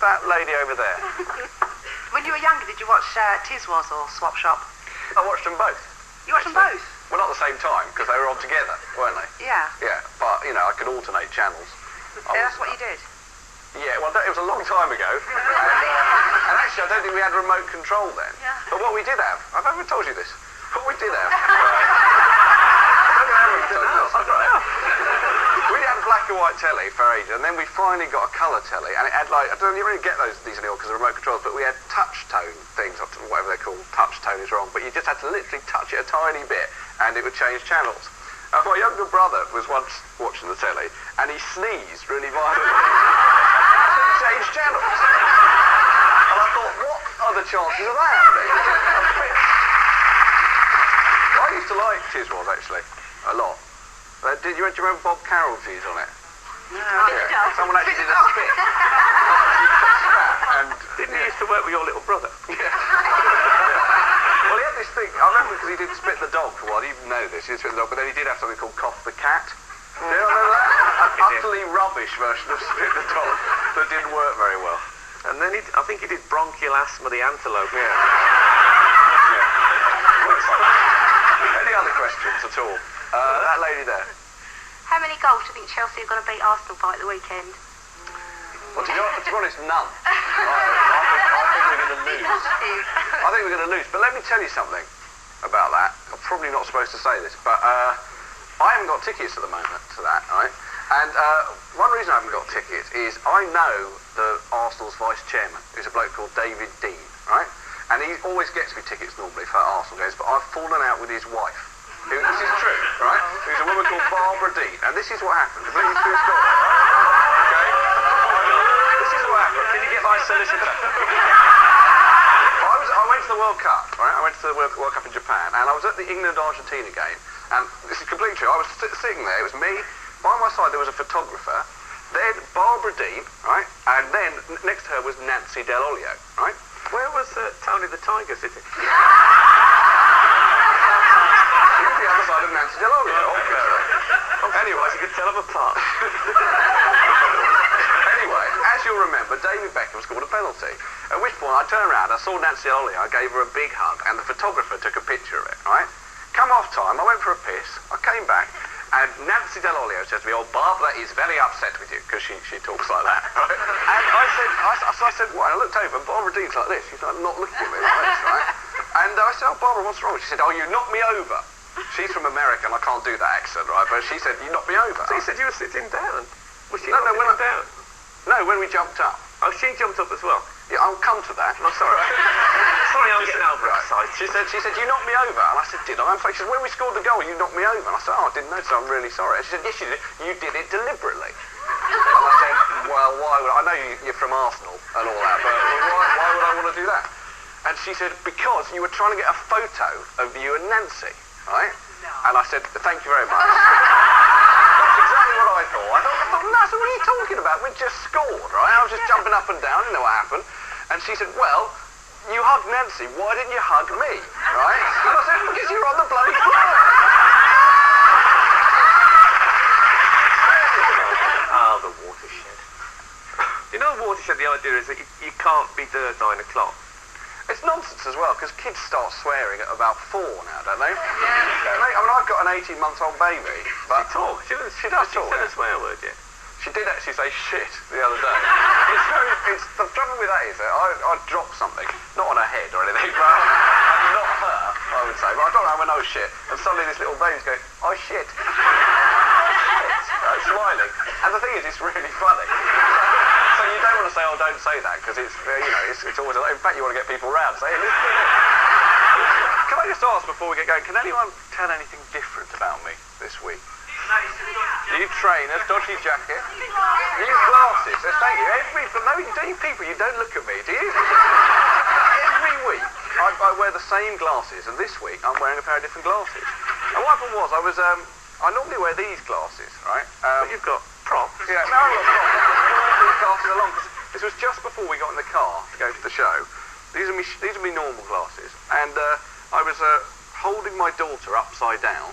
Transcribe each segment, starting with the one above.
That lady over there. When you were younger, did you watch Tiswas or Swap Shop? I watched them both. You watched them both? Well, not at the same time, because they were on together, weren't they? Yeah. Yeah, but, you know, I could alternate channels. That's what you did? Yeah, well, it was a long time ago. And actually, I don't think we had remote control then. Yeah. But what we did have, I've never told you this, what we did have... We had black and white telly for ages, and then we finally got a colour telly, and it had like, I don't know, you really get these anymore because of remote controls, but we had touch tone things, whatever they're called. Touch tone is wrong, but you just had to literally touch it a tiny bit, and it would change channels. And my younger brother was once watching the telly, and he sneezed really violently. It changed channels. And I thought, what are the chances of that happening? I used to like Tiswas, actually, a lot. Do you remember Bob Carroll's views on it? No. Yeah. Someone actually did a spit. And didn't he used to work with your little brother? Yeah. Well, he had this thing. I remember because he did spit the dog for a while. He didn't know this. He did spit the dog, but then he did have something called cough the cat. Do you remember that? An utterly rubbish version of spit the dog that didn't work very well. And then I think he did bronchial asthma the antelope. Yeah. Any other questions at all? That lady there. How many goals do you think Chelsea are going to beat Arsenal by at the weekend? Well, to be honest, none. I think we're going to lose. I think we're going to lose. But let me tell you something about that. I'm probably not supposed to say this, but I haven't got tickets at the moment to that, right? And one reason I haven't got tickets is I know the Arsenal's vice chairman, who's a bloke called David Dean, right? And he always gets me tickets normally for Arsenal games, but I've fallen out with his wife. This is true, right? Who's a woman called Barbara Dean. And this is what happened. Completely true story, right? Okay? This is what happened. Did you get my solicitor? I went to the World Cup, right? I went to the World Cup in Japan, and I was at the England-Argentina game, and this is completely true. I was sitting there, it was me, by my side there was a photographer, then Barbara Dean, right? And then next to her was Nancy Del Olio, right? Where was Tony the Tiger sitting? The other side of Nancy Del Olio, obviously. Anyway, you could tell them apart. Anyway, as you'll remember, David Beckham scored a penalty. At which point I turned around, I saw Nancy Del Olio, I gave her a big hug, and the photographer took a picture of it, right? Come off time, I went for a piss, I came back, and Nancy Del Olio says to me, "Oh, Barbara is very upset with you," because she talks like that, right? And I said, what? And I looked over, and Barbara Dean's like this. She's like not looking at me like this, right? And I said, "Oh, Barbara, what's wrong?" She said, "Oh, you knocked me over." She's from America, and I can't do that accent, right? But she said, "You knocked me over." So you said you were sitting down. Was she No, sitting down? No, when we jumped up. Oh, she jumped up as well. Yeah, I'll come to that. I'm sorry. Sorry, I'm getting overexcited. She said, "You knocked me over." And I said, "Did I?" And she said, "When we scored the goal, you knocked me over." And I said, "Oh, I didn't know, so I'm really sorry." And she said, "Yes, you did. You did it deliberately." And I said, "Well, why would I know you're from Arsenal and all that, but why would I want to do that?" And she said, "Because you were trying to get a photo of you and Nancy, right?" No. And I said, "Thank you very much." That's exactly what I thought. I thought, "Nancy, what are you talking about? We just scored, right? I was just jumping up and down, didn't know what happened." And she said, "Well, you hugged Nancy, why didn't you hug me?" Right? And I said, "Because you were on the bloody floor." Oh, the watershed. You know, the watershed, the idea is that you can't be there at 9 o'clock. It's nonsense as well, because kids start swearing at about 4 now, don't they? Yeah. I mean, I've got an 18-month-old baby, but... She talks. She does talk. She said a swear word yet? She did actually say shit the other day. The trouble with that is that I dropped something, not on her head or anything, but not her, I would say. But I don't know, I went, "Oh shit," and suddenly this little baby's going, "Oh shit." Smiling. And the thing is, it's really funny. So you don't want to say, "Oh, don't say that," because it's, it's always, in fact, you want to get people round, say, "Listen." Can I just ask before we get going, can anyone tell anything different about me this week? New trainers, dodgy jacket, new glasses. Thank you. People, you don't look at me, do you? Every week I wear the same glasses, and this week I'm wearing a pair of different glasses. And what happened was I normally wear these glasses, right? But you've got props. Yeah, no, I've got props. These glasses along. This was just before we got in the car to go to the show. These are me normal glasses, and I was holding my daughter upside down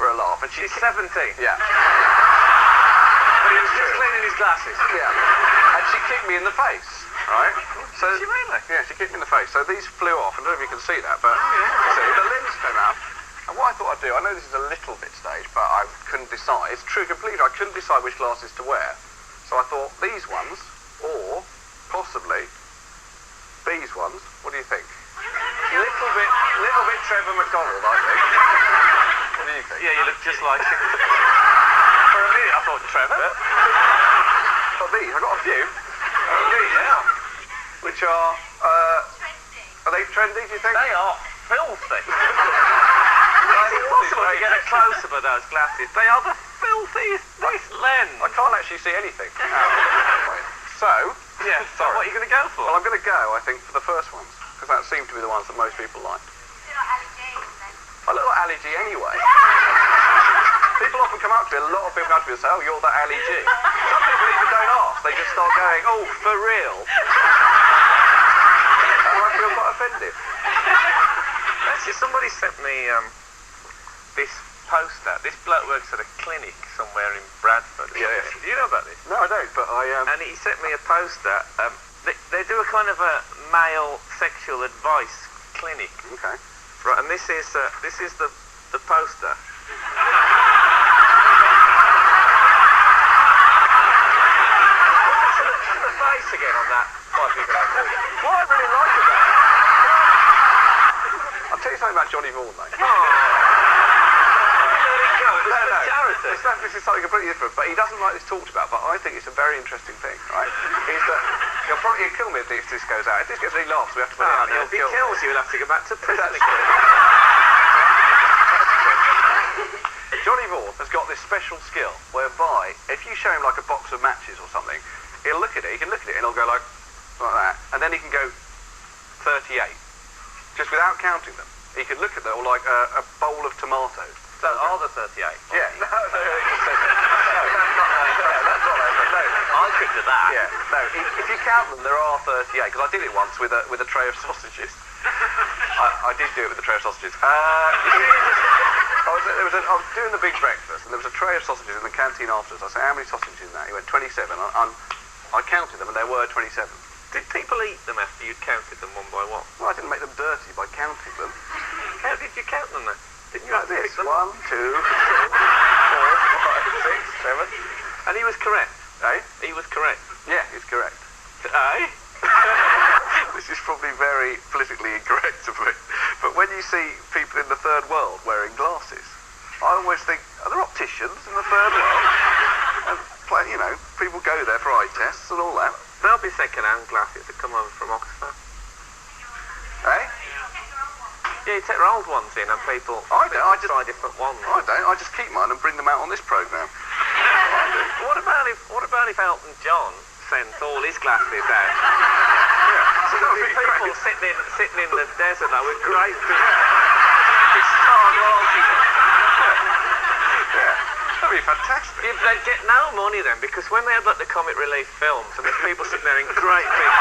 for a laugh, and she's 17. Yeah. But he was just cleaning his glasses. Yeah. And she kicked me in the face, right? So, Did she really? Yeah, she kicked me in the face. So these flew off. I don't know if you can see that, but so the limbs came out. And what I thought I'd do, I know this is a little bit staged, but I couldn't decide. It's true completely. I couldn't decide which glasses to wear. So I thought these ones, or possibly these ones. What do you think? Little bit Trevor McDonald, I think. What do you think? Yeah, you look just like him. For a minute, I thought Trevor. Got these. I've got a few. Yeah. Which are they trendy, do you think? They are filthy. It's impossible to get a close-up of those glasses. They are the filthiest. This lens. I can't actually see anything. So, Yeah, so what are you going to go for? well, I'm going to go, I think, for the first ones, because that seemed to be the ones that most people liked. I look like Ali G anyway. People often come up to me, a lot of people come up to me and say, oh, you're that Ali G. Some people even don't ask, they just start going, oh, for real? And I feel quite offended. Actually, somebody sent me this poster. This bloke works at a clinic somewhere in Bradford. Yeah. Do you know about this? No, I don't, but I... And he sent me a poster. They do a kind of a male sexual advice clinic. Okay. Right, and this is the poster. Look at the face again on that. What I really like about it. I'll tell you something about Johnny Vaughan, though. No. Charity. This is something completely different, but he doesn't like this talked about, but I think it's a very interesting thing, right? Is that he'll kill me if this goes out. If this gets any laughs, we have to put it out. If he kills you, he'll have to go back to prison. Johnny Vaughan has got this special skill whereby if you show him like a box of matches or something, he'll look at it, and he'll go like that, and then he can go 38, just without counting them. He can look at them, or like a bowl of tomatoes. So are the 38? Yeah. No, that's not I could do that. Yeah, no. If you count them, there are 38. Because I did it once with a tray of sausages. I did do it with a tray of sausages. I was doing the big breakfast, and there was a tray of sausages in the canteen afterwards. I said, "How many sausages in that?" He went, 27. I counted them, and there were 27. Did people eat them after you'd counted them one by one? Well, I didn't make them dirty by counting them. How did you count them then? Didn't you Like have to this: pick them 1, 2, 3, 4, 5, 6, 7. And he was correct. Eh? He was correct. Yeah, he's correct. Eh? This is probably very politically incorrect of me, but when you see people in the third world wearing glasses, I always think, are there opticians in the third world? And people go there for eye tests and all that. There'll be second-hand glasses that come over from Oxford. Eh? Yeah, you take your old ones in and people I don't, I just try different ones. I don't, I just keep mine and bring them out on this programme. What about if Elton John sent all his glasses out? Yeah. So there'll be people sitting in the desert now with great big star glasses. Yeah, that'd be fantastic. Yeah, they'd get no money then, because when they had like the comic relief films and there's people sitting there in great big...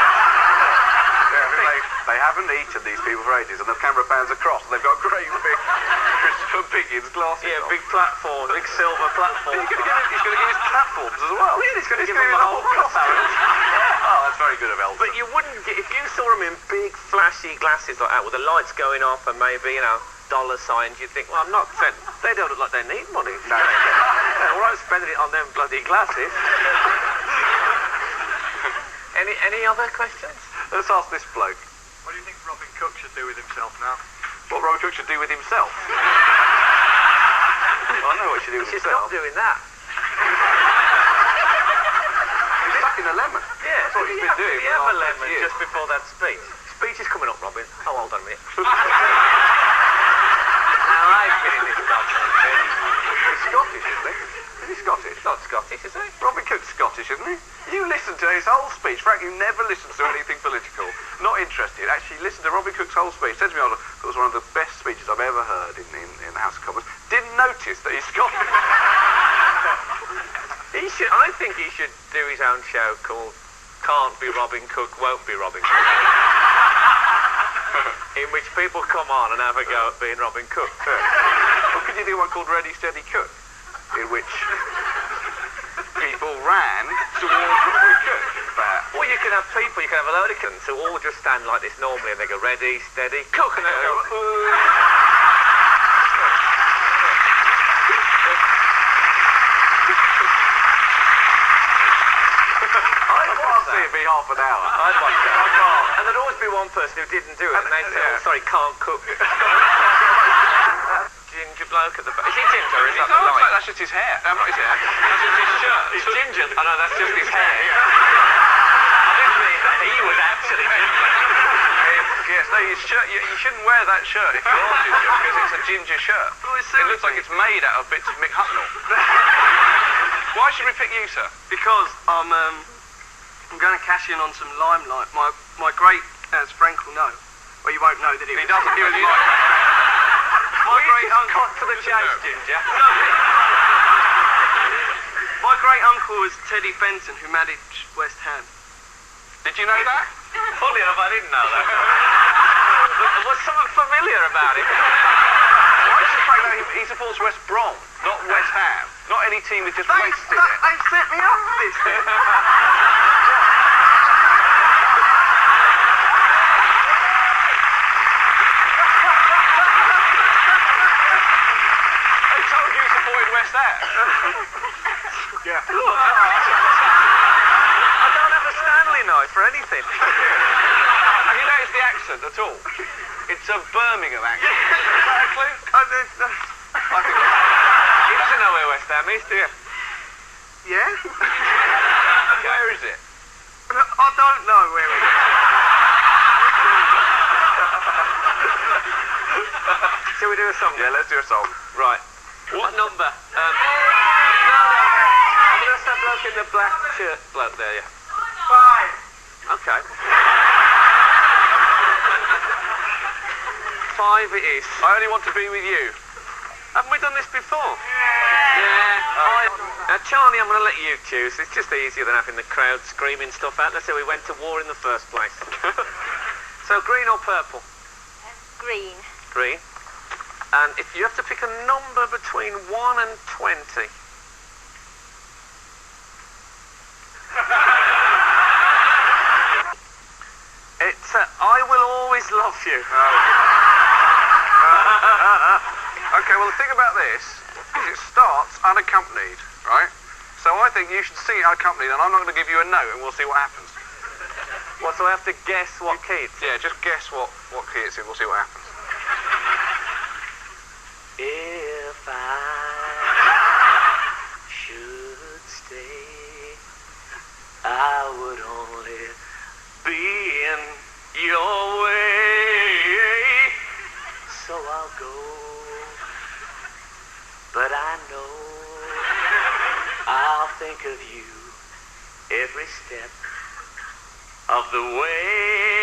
They haven't eaten these people for ages, and the camera pans across, and they've got great big Christopher Piggins glasses. Yeah, on. big platform, big silver platform. He's going to give us platforms as well. Yeah, he's going to give him them a whole costume. Oh, that's very good of Elton. But you wouldn't get, if you saw him in big flashy glasses like that with the lights going off and maybe, dollar signs, you'd think, well, I'm not saying, they don't look like they need money. No. Yeah, all right, spending it on them bloody glasses. Any other questions? Let's ask this bloke. What do you think Robin Cook should do with himself now? What Robin Cook should do with himself? I know what he should do with He's himself. not doing that. He's sucking a lemon. Yeah, That's what he's been doing. Did he for have the a last 30 lemon years. just before that speech? Speech is coming up, Robin. Oh, hold on a minute. Now, I've been in this documentary. He's Scottish, isn't he? Is he Scottish? Not Scottish, is he? Robin Cook's Scottish, isn't he? You listened to his whole speech. Frank, you never listened to anything political. Not interested. Actually, listen to Robin Cook's whole speech. Said to me, it was one of the best speeches I've ever heard in the House of Commons. Didn't notice that he's Scottish. I think he should do his own show called Can't Be Robin Cook, Won't Be Robin Cook. In which people come on and have a go at being Robin Cook. Or could you do one called Ready, Steady, Cook? In which people ran towards Robin Cook, perhaps. can have people, you can have a load of kids who all just stand like this normally and they go ready, steady, cook, and they go, ooh. I can't see it be half an hour. I'd watch that. And there'd always be one person who didn't do it, and they'd say, oh, sorry, can't cook. Ginger bloke at the back. Is he ginger or is that the light? That's just his hair. Not his hair. That's just his shirt. He's ginger. I know, that's just his hair. I didn't mean that he was actually ginger. Yes, no, his shirt, you shouldn't wear that shirt if you are ginger, because it's a ginger shirt. It looks like it's made out of bits of Mick Hucknall. Why should we pick you, sir? Because I'm going to cash in on some limelight. My great, as Frank will know, well, you won't know that He doesn't. He was like... My great uncle... Cut to the chase, Ginger. My great uncle was Teddy Fenton, who managed West Ham. Did you know that? Funny enough, I didn't know that. There was something familiar about it. Why is the fact that he supports West Brom, not West Ham? Not any team that just wasted it. They set me up for this. They told you supported West Ham. Yeah. I don't have a Stanley knife for anything. Have you noticed the accent at all? It's a Birmingham accent. Is that a clue? I think He doesn't know where West Ham is, do you? yeah? Where is it? I don't know where it is. Shall we do a song? Yeah, let's do a song. Right. What number? No. I'm going to say bloke in the black shirt. Bloke there, yeah. 5. Okay. 5 it is. I only want to be with you. Haven't we done this before? Yeah. Now, Charlie, I'm going to let you choose. It's just easier than having the crowd screaming stuff out. Let's say we went to war in the first place. So, green or purple? Green. Green. And if you have to pick a number between 1 and 20. It's I will always love you. Okay, well, the thing about this is it starts unaccompanied, right? So I think you should sing it unaccompanied, and I'm not going to give you a note, and we'll see what happens. What, so I have to guess what key it's in? Yeah, just guess what key it's in, we'll see what happens. If I should stay, I would only be in your way. So I'll go, but I know I'll think of you every step of the way.